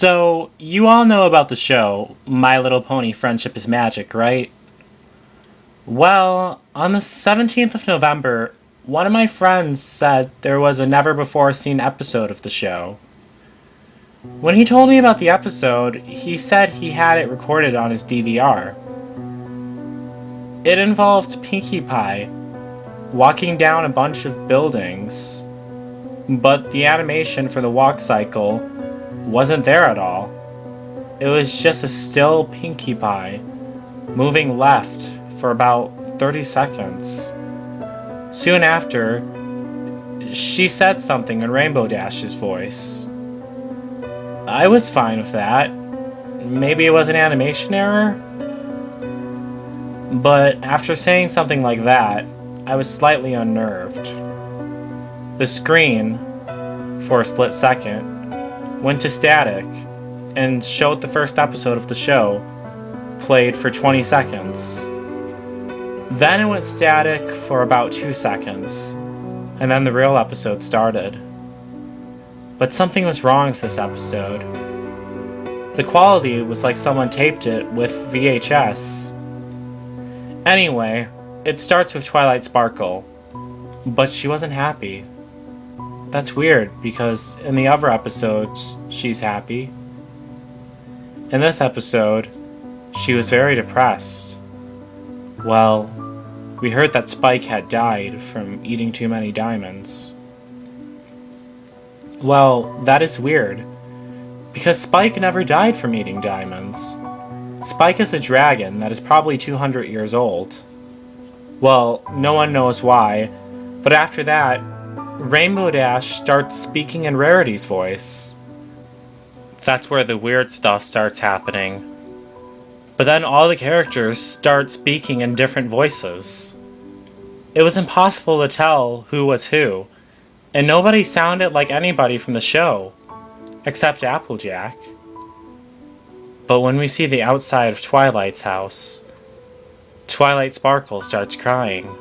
So, you all know about the show, My Little Pony Friendship is Magic, right? Well, on the 17th of November, one of my friends said there was a never before seen episode of the show. When he told me about the episode, he said he had it recorded on his DVR. It involved Pinkie Pie walking down a bunch of buildings, but the animation for the walk cycle wasn't there at all. It was just a still Pinkie Pie moving left for about 30 seconds. Soon after, she said something in Rainbow Dash's voice. I was fine with that. Maybe it was an animation error? But after saying something like that, I was slightly unnerved. The screen, for a split second, went to static and showed the first episode of the show played for 20 seconds. Then it went static for about 2 seconds, and then the real episode started. But something was wrong with this episode. The quality was like someone taped it with VHS. Anyway, it starts with Twilight Sparkle, but she wasn't happy. That's weird, because in the other episodes, she's happy. In this episode, she was very depressed. Well, we heard that Spike had died from eating too many diamonds. Well, that is weird, because Spike never died from eating diamonds. Spike is a dragon that is probably 200 years old. Well, no one knows why, but after that, Rainbow Dash starts speaking in Rarity's voice. That's where the weird stuff starts happening. But then all the characters start speaking in different voices. It was impossible to tell who was who, and nobody sounded like anybody from the show, except Applejack. But when we see the outside of Twilight's house, Twilight Sparkle starts crying.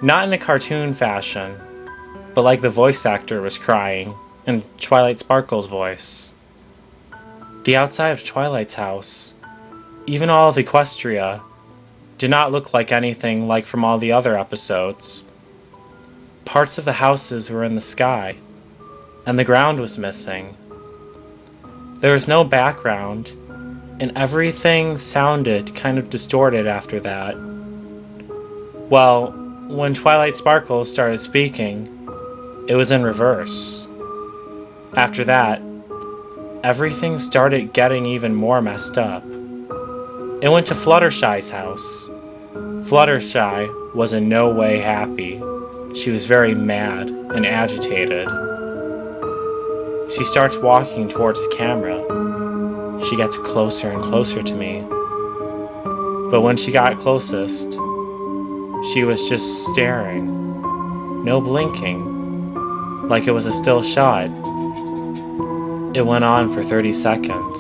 Not in a cartoon fashion, but like the voice actor was crying in Twilight Sparkle's voice. The outside of Twilight's house, even all of Equestria, did not look like anything like from all the other episodes. Parts of the houses were in the sky, and the ground was missing. There was no background, and everything sounded kind of distorted after that. Well, when Twilight Sparkle started speaking, it was in reverse. After that, everything started getting even more messed up. It went to Fluttershy's house. Fluttershy was in no way happy. She was very mad and agitated. She starts walking towards the camera. She gets closer and closer to me. But when she got closest, she was just staring. No blinking. Like it was a still shot. It went on for 30 seconds.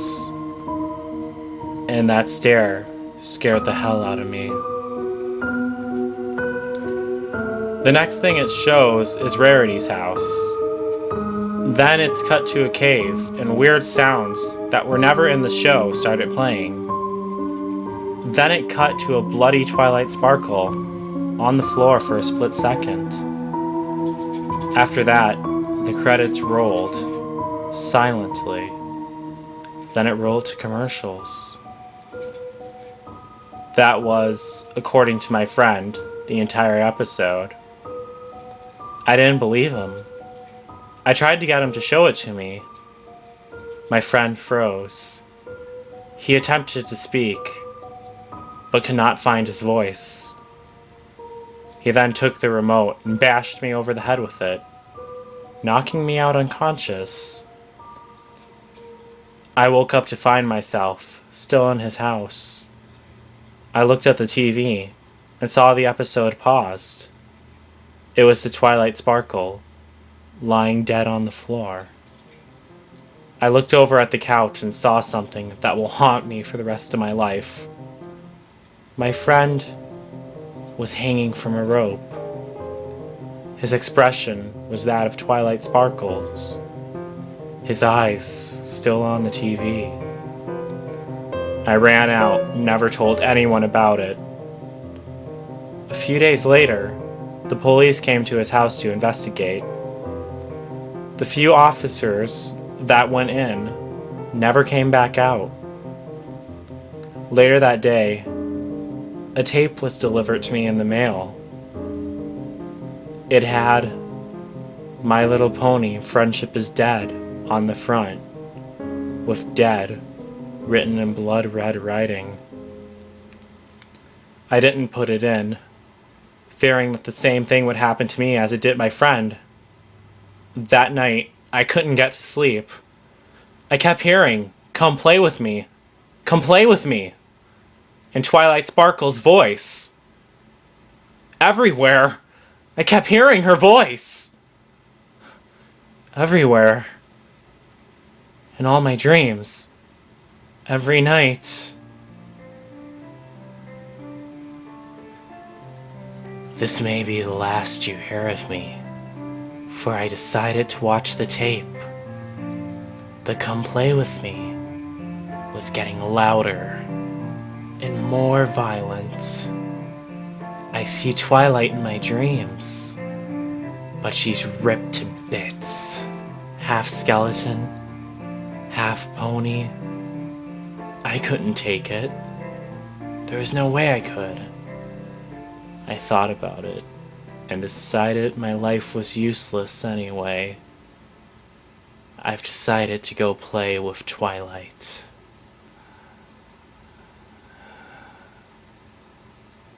And that stare scared the hell out of me. The next thing it shows is Rarity's house. Then it's cut to a cave, and weird sounds that were never in the show started playing. Then it cut to a bloody Twilight Sparkle on the floor for a split second. After that, the credits rolled, silently. Then it rolled to commercials. That was, according to my friend, the entire episode. I didn't believe him. I tried to get him to show it to me. My friend froze. He attempted to speak, but could not find his voice. He then took the remote and bashed me over the head with it, knocking me out unconscious. I woke up to find myself still in his house. I looked at the TV and saw the episode paused. It was the Twilight Sparkle, lying dead on the floor. I looked over at the couch and saw something that will haunt me for the rest of my life. My friend was hanging from a rope. His expression was that of Twilight Sparkle's. his eyes still on the TV. I ran out, never told anyone about it. A few days later, the police came to his house to investigate. The few officers that went in never came back out. Later that day, a tape was delivered to me in the mail. It had My Little Pony, Friendship is Dead on the front, with dead written in blood red writing. I didn't put it in, fearing that the same thing would happen to me as it did my friend. That night, I couldn't get to sleep. I kept hearing, "Come play with me. Come play with me." And Twilight Sparkle's voice. Everywhere, I kept hearing her voice. Everywhere. In all my dreams. Every night. This may be the last you hear of me, for I decided to watch the tape. The "Come play with me" was getting louder and more violent. I see Twilight in my dreams, but she's ripped to bits. Half skeleton, half pony. I couldn't take it. There was no way I could. I thought about it and decided my life was useless anyway. I've decided to go play with Twilight.